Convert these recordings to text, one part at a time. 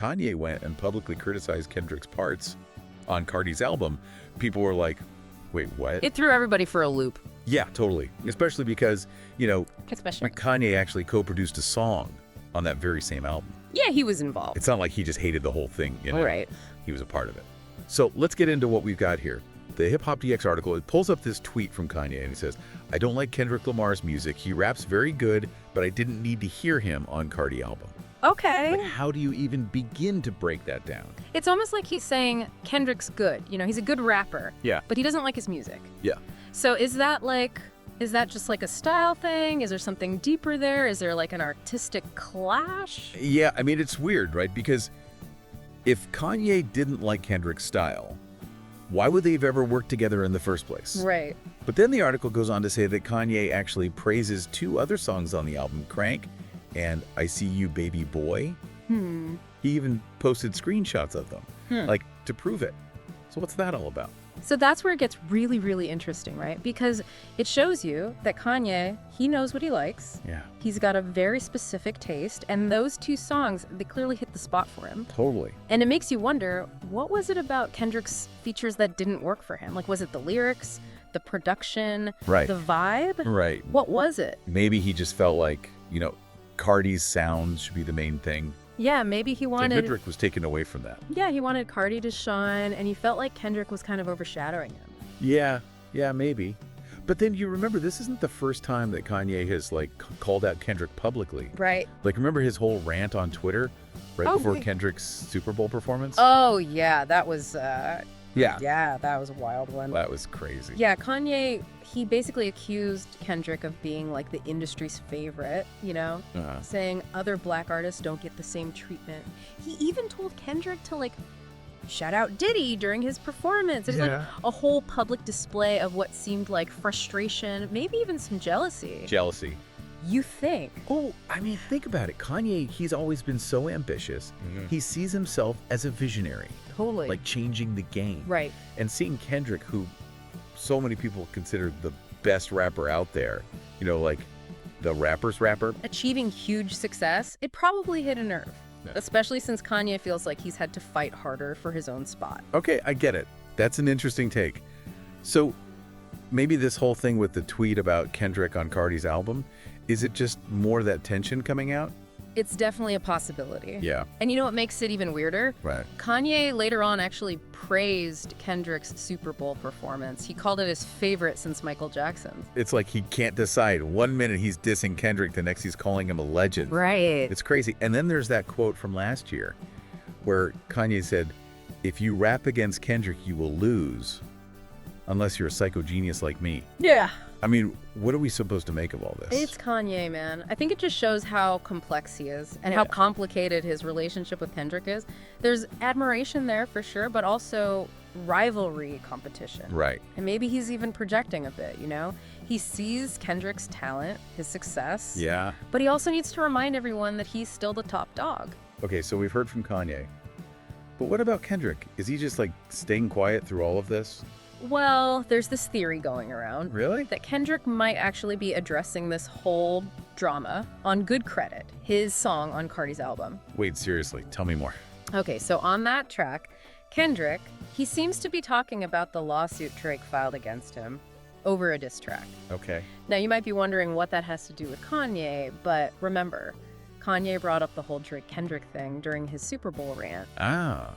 Kanye went and publicly criticized Kendrick's parts on Carti's album, people were like, wait, what? It threw everybody for a loop. Yeah, totally. Especially because, Especially. Kanye actually co-produced a song on that very same album. Yeah, he was involved. It's not like he just hated the whole thing, Right. He was a part of it. So let's get into what we've got here. The Hip Hop DX article, it pulls up this tweet from Kanye, and he says, I don't like Kendrick Lamar's music. He raps very good, but I didn't need to hear him on Carti album. Okay. But how do you even begin to break that down? It's almost like he's saying Kendrick's good. He's a good rapper. Yeah. But he doesn't like his music. Yeah. So is that just like a style thing? Is there something deeper there? Is there like an artistic clash? Yeah, I mean, it's weird, right? Because if Kanye didn't like Kendrick's style, why would they have ever worked together in the first place? Right. But then the article goes on to say that Kanye actually praises 2 other songs on the album, Crank and I See You Baby Boy. He even posted screenshots of them, to prove it. So what's that all about? So that's where it gets really, really interesting, right? Because it shows you that Kanye, he knows what he likes. Yeah. He's got a very specific taste, and those 2 songs, they clearly hit the spot for him. Totally. And it makes you wonder, what was it about Kendrick's features that didn't work for him? Like, was it the lyrics, the production, Right. the vibe? Right. What was it? Maybe he just felt like, Carti's sound should be the main thing. Yeah, maybe he And wanted... Kendrick was taken away from that. Yeah, he wanted Carti to shine, and he felt like Kendrick was kind of overshadowing him. Yeah, maybe. But then you remember, this isn't the first time that Kanye has, called out Kendrick publicly. Right. Remember his whole rant on Twitter right before right. Kendrick's Super Bowl performance? Oh, yeah, that was... Yeah. Yeah, that was a wild one. That was crazy. Yeah, Kanye, he basically accused Kendrick of being like the industry's favorite, saying other black artists don't get the same treatment. He even told Kendrick to shout out Diddy during his performance. It was like a whole public display of what seemed like frustration, maybe even some jealousy. Jealousy. You think? Oh, I mean, think about it. Kanye, he's always been so ambitious. He sees himself as a visionary. Totally. Changing the game. Right. And seeing Kendrick, who so many people consider the best rapper out there, the rapper's rapper. Achieving huge success, it probably hit a nerve. Yeah. Especially since Kanye feels like he's had to fight harder for his own spot. Okay, I get it. That's an interesting take. So maybe this whole thing with the tweet about Kendrick on Carti's album, is it just more of that tension coming out? It's definitely a possibility. Yeah. And you know what makes it even weirder? Right. Kanye later on actually praised Kendrick's Super Bowl performance. He called it his favorite since Michael Jackson's. It's like he can't decide. One minute he's dissing Kendrick, the next he's calling him a legend. Right. It's crazy. And then there's that quote from last year where Kanye said, if you rap against Kendrick, you will lose unless you're a psycho genius like me. Yeah. I mean, what are we supposed to make of all this? It's Kanye, man. I think it just shows how complex he is and how complicated his relationship with Kendrick is. There's admiration there for sure, but also rivalry competition. Right. And maybe he's even projecting a bit, He sees Kendrick's talent, his success. Yeah. But he also needs to remind everyone that he's still the top dog. Okay, so we've heard from Kanye. But what about Kendrick? Is he just staying quiet through all of this? Well, there's this theory going around. Really? That Kendrick might actually be addressing this whole drama on Good Credit, his song on Carti's album. Wait, seriously, tell me more. Okay, so on that track, Kendrick, he seems to be talking about the lawsuit Drake filed against him over a diss track. Okay. Now, you might be wondering what that has to do with Kanye, but remember, Kanye brought up the whole Drake-Kendrick thing during his Super Bowl rant. Ah.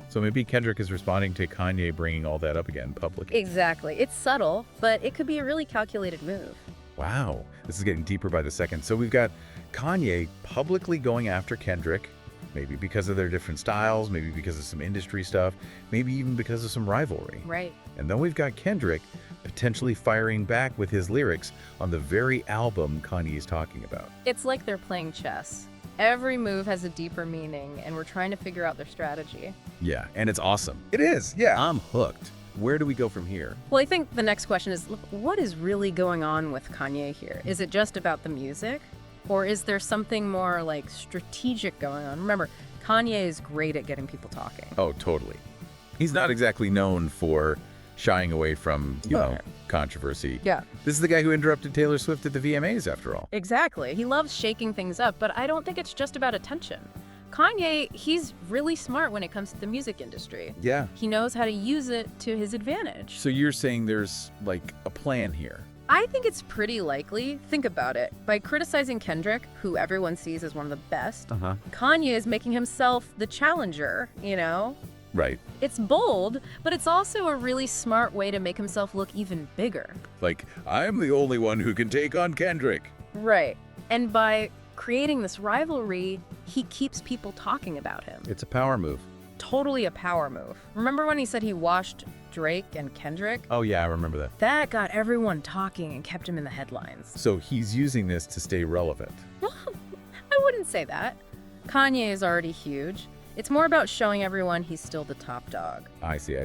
So maybe Kendrick is responding to Kanye bringing all that up again publicly. Exactly. It's subtle, but it could be a really calculated move. Wow. This is getting deeper by the second. So we've got Kanye publicly going after Kendrick, maybe because of their different styles, maybe because of some industry stuff, maybe even because of some rivalry. Right. And then we've got Kendrick potentially firing back with his lyrics on the very album Kanye is talking about. It's like they're playing chess. Every move has a deeper meaning, and we're trying to figure out their strategy. Yeah, and it's awesome. It is, yeah. I'm hooked. Where do we go from here? Well, I think the next question is, what is really going on with Kanye here? Is it just about the music? Or is there something more strategic going on? Remember, Kanye is great at getting people talking. Oh, totally. He's not exactly known for shying away from, controversy. Yeah. This is the guy who interrupted Taylor Swift at the VMAs, after all. Exactly. He loves shaking things up, but I don't think it's just about attention. Kanye, he's really smart when it comes to the music industry. Yeah. He knows how to use it to his advantage. So you're saying there's, like, a plan here? I think it's pretty likely. Think about it. By criticizing Kendrick, who everyone sees as one of the best, Kanye is making himself the challenger, you know? Right. It's bold, but it's also a really smart way to make himself look even bigger. Like, I'm the only one who can take on Kendrick. Right. And by creating this rivalry, he keeps people talking about him. It's a power move. Totally a power move. Remember when he said he washed Drake and Kendrick? Oh, yeah, I remember that. That got everyone talking and kept him in the headlines. So he's using this to stay relevant. I wouldn't say that. Kanye is already huge. It's more about showing everyone he's still the top dog. I see.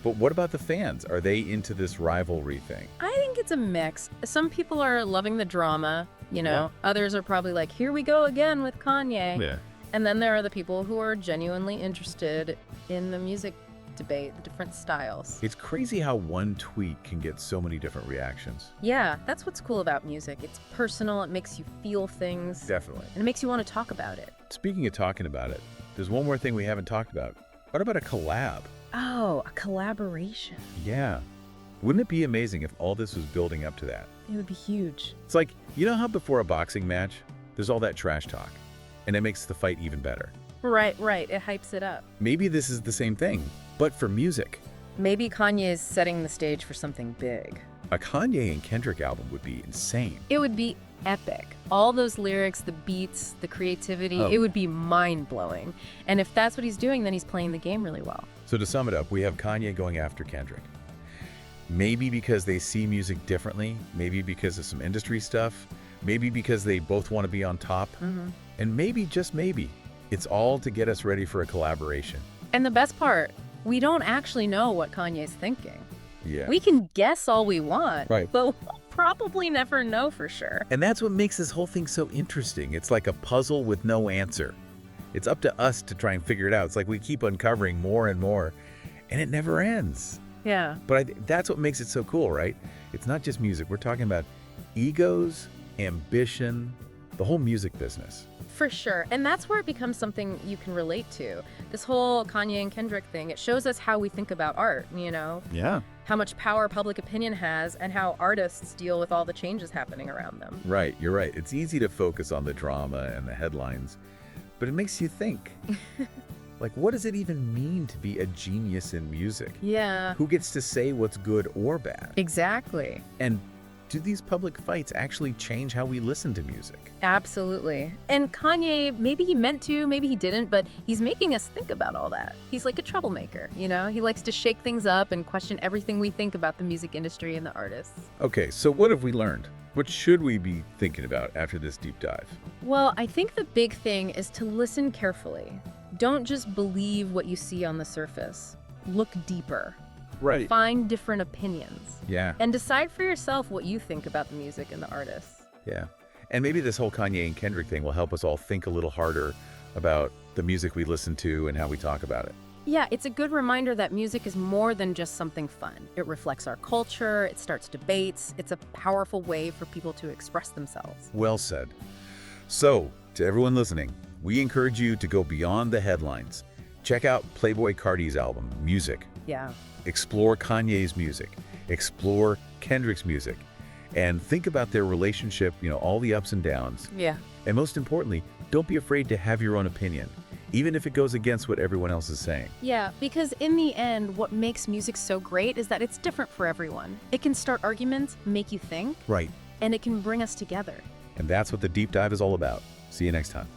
But what about the fans? Are they into this rivalry thing? I think it's a mix. Some people are loving the drama, you know. Yeah. Others are probably like, here we go again with Kanye. Yeah. And then there are the people who are genuinely interested in the music debate, the different styles. It's crazy how one tweet can get so many different reactions. Yeah, that's what's cool about music. It's personal, it makes you feel things. Definitely. And it makes you want to talk about it. Speaking of talking about it, there's one more thing we haven't talked about. What about a collab? Oh, a collaboration. Yeah. Wouldn't it be amazing if all this was building up to that? It would be huge. It's like, you know how before a boxing match, there's all that trash talk, and it makes the fight even better. Right. It hypes it up. Maybe this is the same thing, but for music. Maybe Kanye is setting the stage for something big. A Kanye and Kendrick album would be insane. It would be epic. All those lyrics, the beats, the creativity, it would be mind-blowing. And if that's what he's doing, then he's playing the game really well. So to sum it up, we have Kanye going after Kendrick. Maybe because they see music differently, maybe because of some industry stuff, maybe because they both want to be on top, and maybe, just maybe, it's all to get us ready for a collaboration. And the best part, we don't actually know what Kanye's thinking. Yeah. We can guess all we want, right, but we'll probably never know for sure. And that's what makes this whole thing so interesting. It's like a puzzle with no answer. It's up to us to try and figure it out. It's like we keep uncovering more and more, and it never ends. Yeah. But that's what makes it so cool, right? It's not just music. We're talking about egos, ambition, the whole music business. For sure. And that's where it becomes something you can relate to. This whole Kanye and Kendrick thing, it shows us how we think about art, you know? Yeah. How much power public opinion has and how artists deal with all the changes happening around them. Right, you're right. It's easy to focus on the drama and the headlines, but it makes you think. Like, what does it even mean to be a genius in music? Yeah. Who gets to say what's good or bad? Exactly. And do these public fights actually change how we listen to music? Absolutely. And Kanye, maybe he meant to, maybe he didn't, but he's making us think about all that. He's like a troublemaker, you know? He likes to shake things up and question everything we think about the music industry and the artists. Okay, so what have we learned? What should we be thinking about after this deep dive? Well, I think the big thing is to listen carefully. Don't just believe what you see on the surface. Look deeper. Right. Find different opinions. Yeah. And decide for yourself what you think about the music and the artists. Yeah. And maybe this whole Kanye and Kendrick thing will help us all think a little harder about the music we listen to and how we talk about it. Yeah, it's a good reminder that music is more than just something fun. It reflects our culture, it starts debates, it's a powerful way for people to express themselves. Well said. So, to everyone listening, we encourage you to go beyond the headlines. Check out Playboi Carti's album, Music. Yeah. Explore Kanye's music. Explore Kendrick's music. And think about their relationship, you know, all the ups and downs. Yeah. And most importantly, don't be afraid to have your own opinion, even if it goes against what everyone else is saying. Yeah, because in the end, what makes music so great is that it's different for everyone. It can start arguments, make you think. Right. And it can bring us together. And that's what the deep dive is all about. See you next time.